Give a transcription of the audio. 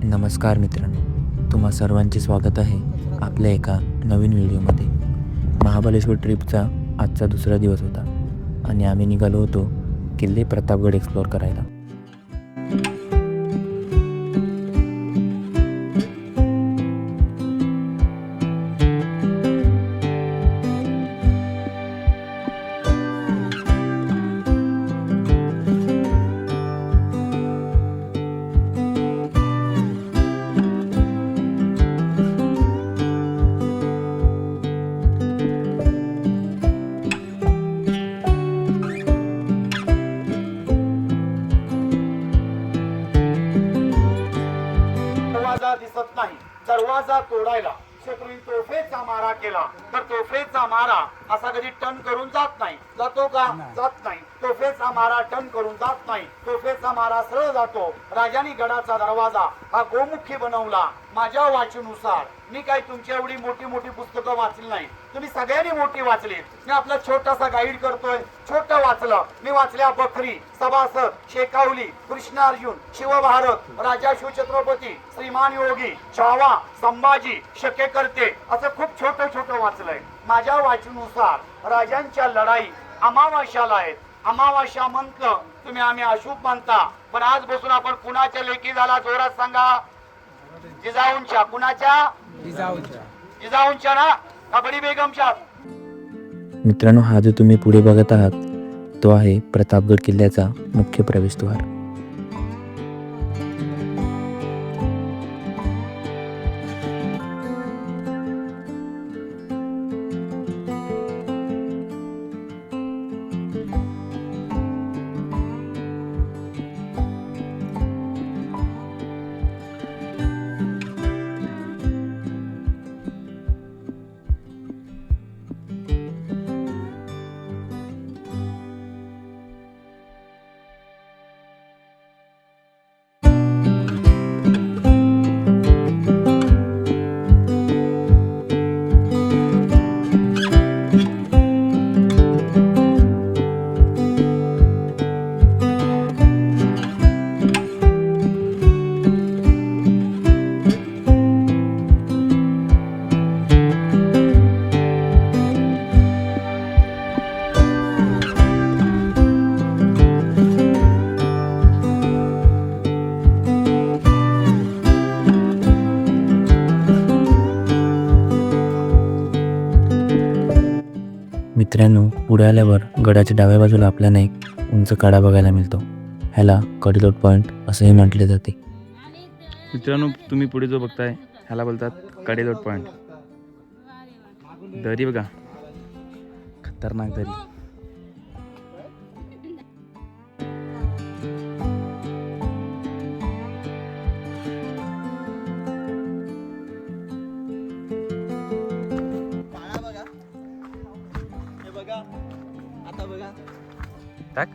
नमस्कार मित्रांनो, तुम्हा सर्वांचे स्वागत आहे आपल्या एका नवीन व्हिडिओमध्ये. महाबळेश्वर ट्रिपचा आजचा दुसरा दिवस होता आणि आम्ही निघालो होतो किल्ले प्रतापगड एक्सप्लोअर करायला. दरवाजा दिसत नाही. दरवाजा तोडायला शत्रूने तोफेचा मारा केला तर तोफेचा मारा असा कधी टन करून जात नाही. जातो का? जात नाही. तोफेचा मारा टन करून जात नाही. तोफेचा मारा सरळ जातो. राजानी गडाचा दरवाजा हा गोमुखी बनवला. माझ्या वाचनुसार, मी काही तुमची एवढी मोठी मोठी पुस्तकं वाचली नाही, तुम्ही सगळ्यांनी मोठी वाचली. मी आपला छोटासा गाईड करतोय. छोटं वाचलं मी. वाचल्या बखरी, सभासद, शेकावली, कृष्णार्जुन, शिवभारत, राजा शिवछत्रपती, श्रीमान योगी, छावा, संभाजी, शकेकर्ते, असं खूप छोटं छोटं वाचलंय. माझ्या वाचनुसार राजांच्या लढाई अमावास्याला आहेत. अमावास्या म्हटलं तुम्ही आम्ही अशुभ मानता, पण आज बसून आपण कुणाच्या लेखी झाला जोरात सांगा? जिजाऊंच्या. कुणाच्या? जिजाऊंच्या ना? का बडी बेगमच्या? मित्रांनो, हा जो तुम्ही पुढे बघत आहात तो आहे प्रतापगड किल्ल्याचा मुख्य प्रवेशद्वार. मित्रांनो, पुढे आल्यावर गडाच्या डाव्या बाजूला आपल्याला एक उंच कडा बघायला मिळतो. ह्याला कडेलोट पॉईंट असंही म्हटले जाते. मित्रांनो, तुम्ही पुढे जो बघताय ह्याला बोलतात कडेलोट पॉईंट. दरी बघा, खतरनाक दरी. आता बघा. टाक.